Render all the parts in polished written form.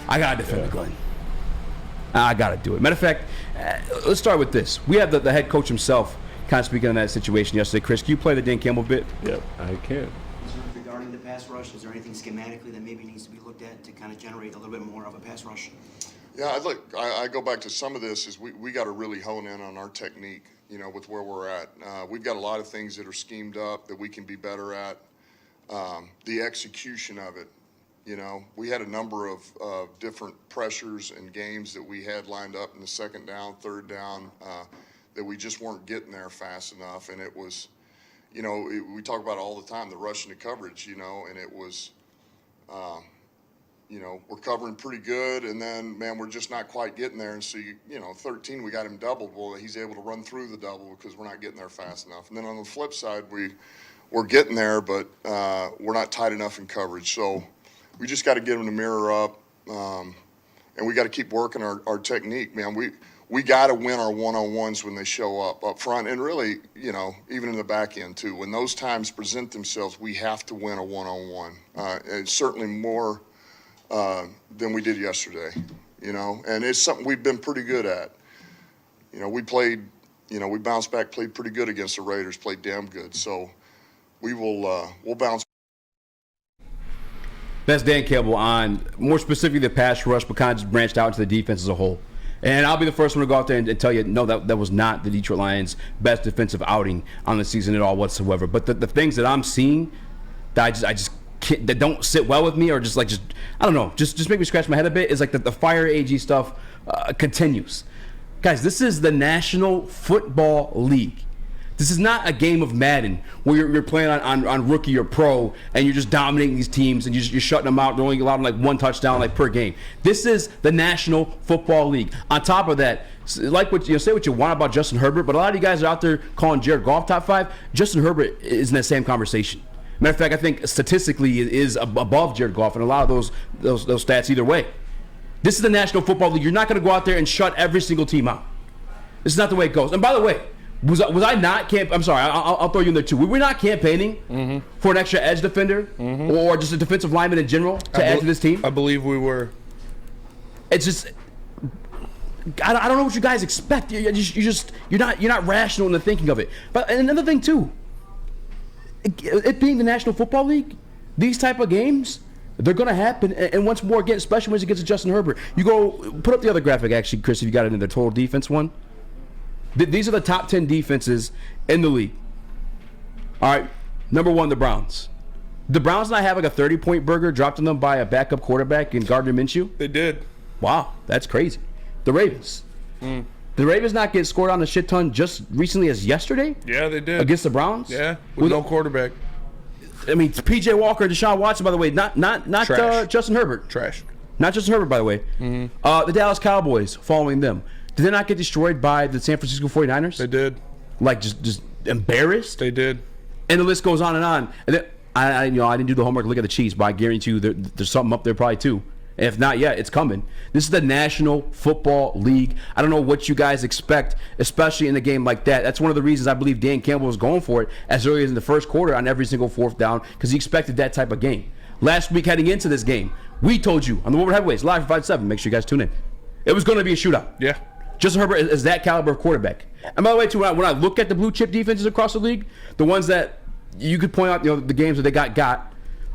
I got to defend the gun. I got to do it. Matter of fact, let's start with this. We have the head coach himself kind of speaking on that situation yesterday. Chris, can you play the Dan Campbell bit? Yep, I can. Regarding the pass rush, is there anything schematically that maybe needs to be looked at to kind of generate a little bit more of a pass rush? Yeah, look, I go back to some of this is we got to really hone in on our technique, with where we're at. We've got a lot of things that are schemed up that we can be better at. The execution of it, we had a number of different pressures and games that we had lined up in the second down, third down, that we just weren't getting there fast enough. And it was, we talk about it all the time, the rush into coverage, and it was, we're covering pretty good, and then, man, we're just not quite getting there. And so, 13, we got him doubled. Well, he's able to run through the double because we're not getting there fast enough. And then on the flip side, we're getting there, but we're not tight enough in coverage. So we just got to get him to mirror up, and we got to keep working our technique, man. We got to win our one-on-ones when they show up front, and really, even in the back end too. When those times present themselves, we have to win a one-on-one. And certainly more than we did yesterday, and it's something we've been pretty good at. We played, we bounced back, played pretty good against the Raiders, played damn good. So we'll bounce. That's Dan Campbell on more specifically the pass rush, but kind of just branched out into the defense as a whole. And I'll be the first one to go out there and tell you, no, that was not the Detroit Lions' best defensive outing on the season at all whatsoever. But the things that I'm seeing that I just can't, that don't sit well with me, or just I don't know, just make me scratch my head a bit, is like the Fire AG stuff continues. Guys, this is the National Football League. This is not a game of Madden where you're playing on rookie or pro and you're just dominating these teams and you're shutting them out. They're only allowed like one touchdown per game. This is the National Football League. On top of that, like what say what you want about Justin Herbert, but a lot of you guys are out there calling Jared Goff top 5. Justin Herbert is in that same conversation. Matter of fact, I think statistically it is above Jared Goff in a lot of those stats either way. This is the National Football League. You're not going to go out there and shut every single team out. This is not the way it goes. And by the way, was I not I'm sorry, I'll throw you in there too. We were not campaigning for an extra edge defender or just a defensive lineman in general to add to this team. I believe we were. It's just I don't know what you guys expect. You're not rational in the thinking of it. But another thing too, it being the National Football League, these type of games, they're going to happen. And once more, again, especially when it gets to Justin Herbert. You go put up the other graphic, actually, Chris, if you got it in the total defense one. These are the top 10 defenses in the league. All right, number 1, the Browns. The Browns not have like a 30-point burger dropped on them by a backup quarterback in Gardner Minshew? They did. Wow, that's crazy. The Ravens. The Ravens not get scored on a shit ton just recently as yesterday? Yeah, they did. Against the Browns? Yeah, with no quarterback. I mean, P.J. Walker, Deshaun Watson, by the way, not Justin Herbert. Trash. Not Justin Herbert, by the way. The Dallas Cowboys following them. Did they not get destroyed by the San Francisco 49ers? They did. Like just embarrassed? They did. And the list goes on and on. And then, I didn't do the homework to look at the Chiefs, but I guarantee you there's something up there probably too. And if not yet, it's coming. This is the National Football League. I don't know what you guys expect, especially in a game like that. That's one of the reasons I believe Dan Campbell was going for it as early as in the first quarter on every single fourth down, because he expected that type of game. Last week heading into this game, we told you on the Woodward Heavyweights, live for 5-7, make sure you guys tune in. It was going to be a shootout. Yeah. Justin Herbert is that caliber of quarterback. And by the way, too, when I look at the blue chip defenses across the league, the ones that you could point out, the games that they got,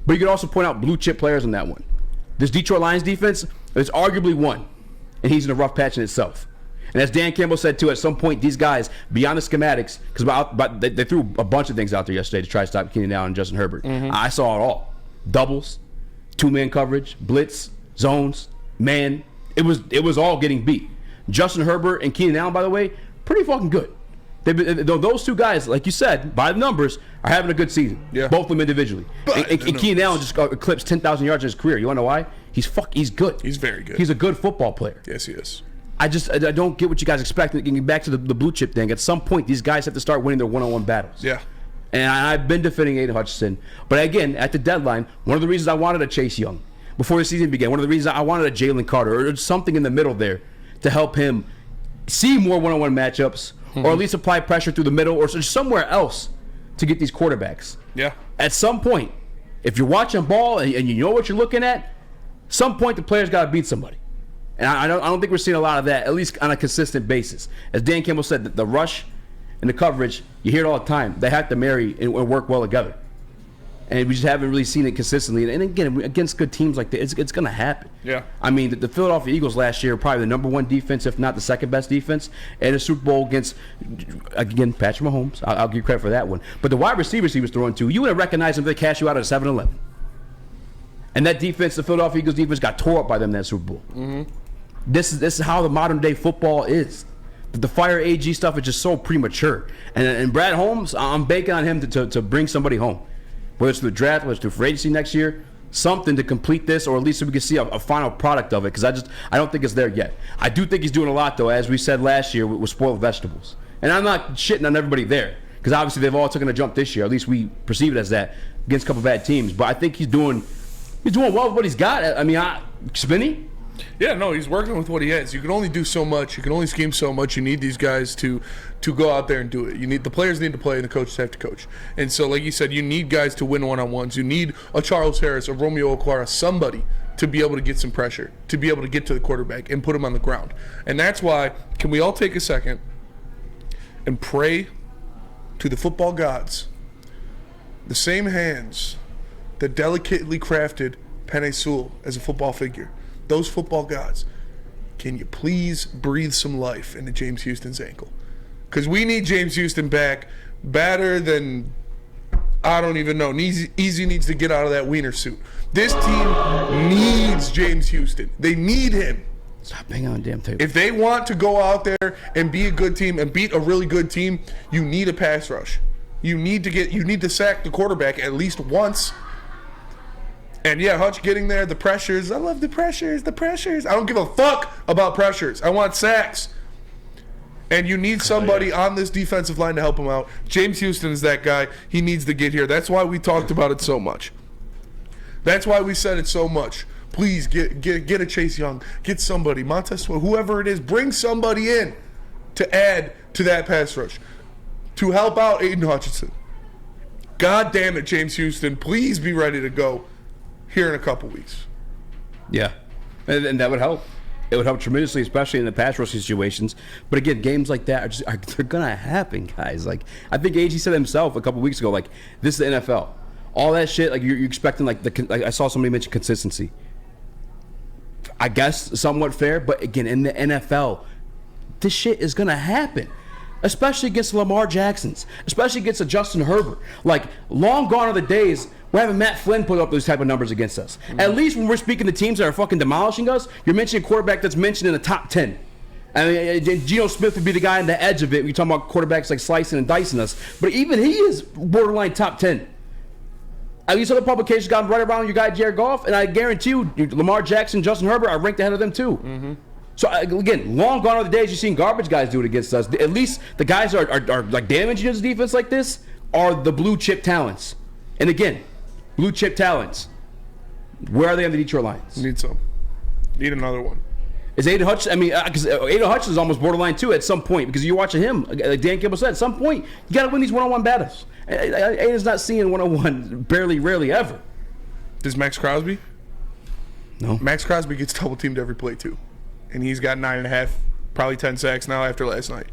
but you could also point out blue chip players in that one. This Detroit Lions defense is arguably one, and he's in a rough patch in itself. And as Dan Campbell said too, at some point these guys beyond the schematics, because they threw a bunch of things out there yesterday to try to stop Keenan Allen and Justin Herbert. I saw it all: doubles, 2-man coverage, blitz, zones, man. It was all getting beat. Justin Herbert and Keenan Allen, by the way, pretty fucking good. Those two guys, like you said, by the numbers, are having a good season. Yeah. Both of them individually. And Keenan Allen just eclipsed 10,000 yards in his career. You want to know why? He's good. He's very good. He's a good football player. Yes, he is. I don't get what you guys expect. Getting back to the blue chip thing, at some point, these guys have to start winning their one-on-one battles. Yeah. And I've been defending Aiden Hutchinson. But again, at the deadline, one of the reasons I wanted a Chase Young before the season began, one of the reasons I wanted a Jalen Carter or something in the middle there to help him see more one-on-one matchups, or at least apply pressure through the middle or somewhere else to get these quarterbacks. Yeah. At some point, if you're watching ball and you know what you're looking at, Some point the players got to beat somebody. And I don't think we're seeing a lot of that, at least on a consistent basis. As Dan Campbell said, the rush and the coverage, you hear it all the time. They have to marry and work well together. And we just haven't really seen it consistently. And again, against good teams like that, it's going to happen. Yeah. I mean, the Philadelphia Eagles last year were probably the number one defense, if not the second best defense, and a Super Bowl against, again, Patrick Mahomes. I'll give you credit for that one. But the wide receivers he was throwing to, you would have recognized him if they cash you out at a 7-Eleven. And that defense, the Philadelphia Eagles defense, got tore up by them in that Super Bowl. Mm-hmm. This is how the modern day football is. The fire AG stuff is just so premature. And Brad Holmes, I'm banking on him to bring somebody home. Whether it's through the draft, whether it's through free agency next year, something to complete this, or at least so we can see a final product of it, because I don't think it's there yet. I do think he's doing a lot, though, as we said last year, with spoiled vegetables. And I'm not shitting on everybody there, because obviously they've all taken a jump this year. At least we perceive it as that against a couple bad teams. But I think he's doing well with what he's got. I mean, Spinney? Yeah, no, he's working with what he has. You can only do so much. You can only scheme so much. You need these guys to go out there and do it. The players need to play, and the coaches have to coach. And so, like you said, you need guys to win one-on-ones. You need a Charles Harris, a Romeo Okwara, somebody to be able to get some pressure, to be able to get to the quarterback and put him on the ground. And that's why, can we all take a second and pray to the football gods, the same hands that delicately crafted Penei Sewell as a football figure, those football gods, can you please breathe some life into James Houston's ankle? Because we need James Houston back better than, I don't even know. Easy needs to get out of that wiener suit. This team needs James Houston. They need him. Stop banging on the damn table. If they want to go out there and be a good team and beat a really good team, you need a pass rush. You need to sack the quarterback at least once. And yeah, Hutch getting there, the pressures. I love the pressures. I don't give a fuck about pressures. I want sacks. And you need somebody on this defensive line to help him out. James Houston is that guy. He needs to get here. That's why we talked about it so much. That's why we said it so much. Please get a Chase Young. Get somebody. Montez Sweat, whoever it is, bring somebody in to add to that pass rush. To help out Aiden Hutchinson. God damn it, James Houston. Please be ready to go here in a couple weeks. Yeah, and that would help. It would help tremendously, especially in the pass rush situations. But again, games like that they're gonna happen, guys. Like I think AG said himself a couple weeks ago, like this is the NFL. All that shit, like you're expecting, like I saw somebody mention consistency. I guess somewhat fair, but again, in the NFL, this shit is gonna happen. Especially against Lamar Jacksons, especially against a Justin Herbert. Like, long gone are the days we're having Matt Flynn put up those type of numbers against us. Mm-hmm. At least when we're speaking to teams that are fucking demolishing us, you're mentioning a quarterback that's mentioned in the top 10. I mean, Geno Smith would be the guy on the edge of it. We're talking about quarterbacks like slicing and dicing us. But even he is borderline top 10. At least other publications got him right around your guy Jared Goff, and I guarantee you, Lamar Jackson, Justin Herbert are ranked ahead of them too. Mm-hmm. So again, long gone are the days you've seen garbage guys do it against us. At least the guys are like damaging his defense like this are the blue chip talents. And again, blue chip talents. Where are they on the Detroit Lions? Need some. Need another one. Is Aiden Hutchinson? I mean, because Aiden Hutchinson is almost borderline too at some point, because you're watching him. Like Dan Campbell said, at some point you got to win these one-on-one battles. Aiden's not seeing one-on-one rarely ever. Does Max Crosby? No. Max Crosby gets double teamed every play too. And he's got 9.5, probably 10 sacks now after last night.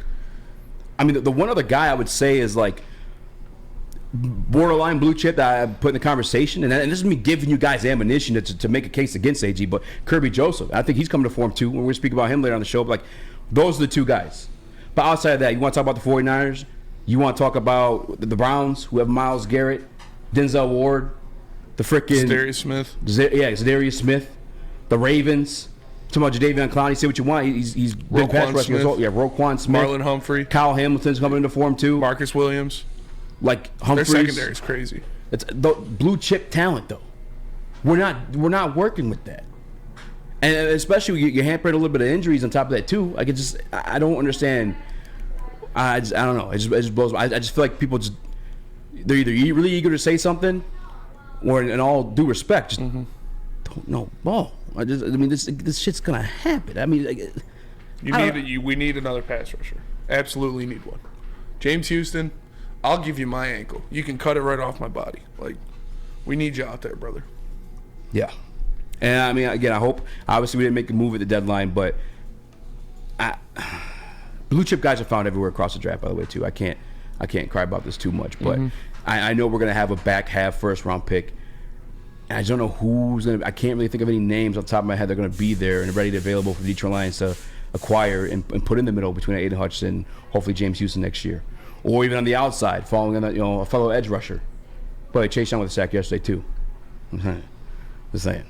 I mean, the one other guy I would say is like borderline blue chip that I put in the conversation, and this is me giving you guys ammunition to make a case against AG, but Kirby Joseph, I think he's coming to form too. When we speak about him later on the show, but like those are the two guys. But outside of that, you want to talk about the 49ers, you want to talk about the Browns, who have Myles Garrett, Denzel Ward, the freaking Zadarius Smith. Zadarius Smith, the Ravens. Talking about Jadeveon Clowney, say what you want. He's been pass rushing as well. Yeah, Roquan Smith. Marlon Humphrey. Kyle Hamilton's coming into form too. Marcus Williams. Like Humphreys. Their secondary is crazy. It's the blue chip talent though. We're not working with that. And especially you're hampering a little bit of injuries on top of that too. Like I don't understand. I don't know. It just blows. I just feel like people they're either really eager to say something, or in all due respect, just don't know ball. I mean, this shit's gonna happen. I mean, we need another pass rusher. Absolutely need one. James Houston, I'll give you my ankle. You can cut it right off my body. Like, we need you out there, brother. Yeah. And I mean, again, I hope. Obviously, we didn't make a move at the deadline, but blue chip guys are found everywhere across the draft. By the way, too. I can't cry about this too much, but I know we're gonna have a back half first round pick. And I just don't know who's gonna. I can't really think of any names off the top of my head that are gonna be there and ready to available for the Detroit Lions to acquire and put in the middle between Aiden Hutchinson, hopefully James Houston next year, or even on the outside, following on a fellow edge rusher. But Chase Young with a sack yesterday too. Just saying.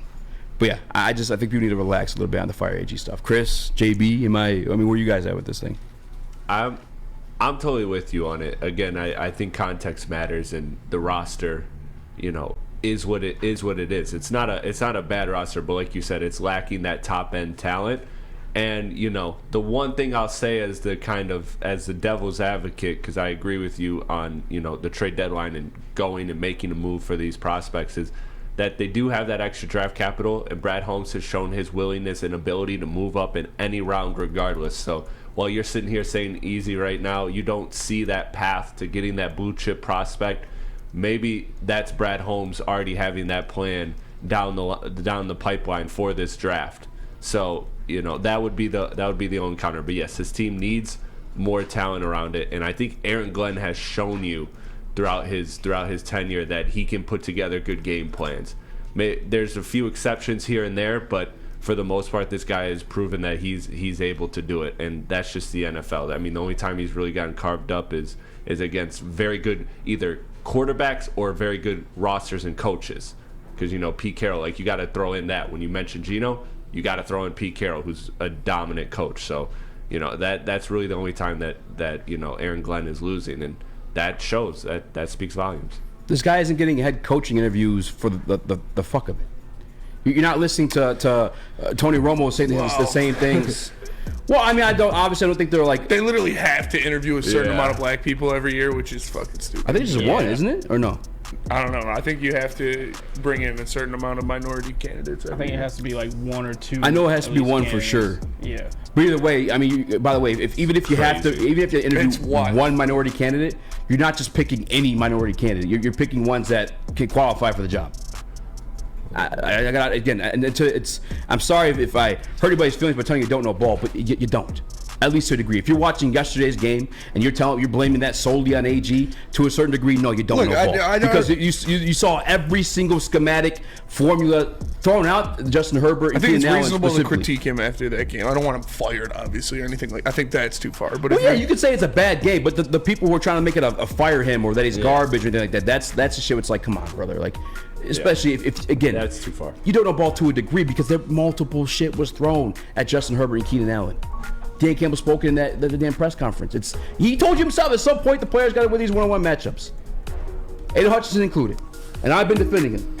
But yeah, I think people need to relax a little bit on the Fire AG stuff. Chris, JB, where you guys at with this thing? I'm totally with you on it. Again, I think context matters, and the roster, is what it is. It's not a bad roster, but like you said, it's lacking that top end talent. And the one thing I'll say as the devil's advocate, because I agree with you on the trade deadline and going and making a move for these prospects, is that they do have that extra draft capital, and Brad Holmes has shown his willingness and ability to move up in any round regardless. So while you're sitting here saying easy right now, you don't see that path to getting that blue chip prospect. Maybe that's Brad Holmes already having that plan down the pipeline for this draft. So that would be the only counter. But yes, his team needs more talent around it, and I think Aaron Glenn has shown you throughout his tenure that he can put together good game plans. There's a few exceptions here and there, but for the most part, this guy has proven that he's able to do it, and that's just the NFL. I mean, the only time he's really gotten carved up is against very good either quarterbacks or very good rosters and coaches. Because Pete Carroll, like, you got to throw in that when you mention Geno, you got to throw in Pete Carroll, who's a dominant coach. So that's really the only time that Aaron Glenn is losing, and that shows that speaks volumes. This guy isn't getting head coaching interviews for the fuck of it. You're not listening to Tony Romo say the same things. Well, I mean, I don't think they're like. They literally have to interview a certain amount of black people every year, which is fucking stupid. I think it's just one, isn't it? Or no? I don't know. I think you have to bring in a certain amount of minority candidates. I think it has to be like one or two. I know it has to be one for sure. Yeah. But either way, I mean, by the way, even if you have to interview one minority candidate, you're not just picking any minority candidate. You're picking ones that can qualify for the job. I got again, and I'm sorry if I hurt anybody's feelings by telling you don't know ball, but you don't. At least to a degree. If you're watching yesterday's game and you're blaming that solely on AG, to a certain degree, no, you don't know ball. Because you saw every single schematic formula thrown out. Justin Herbert. I think it's reasonable to critique him after that game. I don't want him fired, obviously, or anything like. I think that's too far. But you could say it's a bad game, but the people who are trying to make it a fire him or that he's garbage or anything like that. That's the shit. It's like, come on, brother. Like, especially if again, that's too far. You don't know ball to a degree because multiple shit was thrown at Justin Herbert and Keenan Allen. Dan Campbell spoke in the damn press conference. He told you himself at some point the players got to win these one-on-one matchups. Aiden Hutchinson included. And I've been defending him.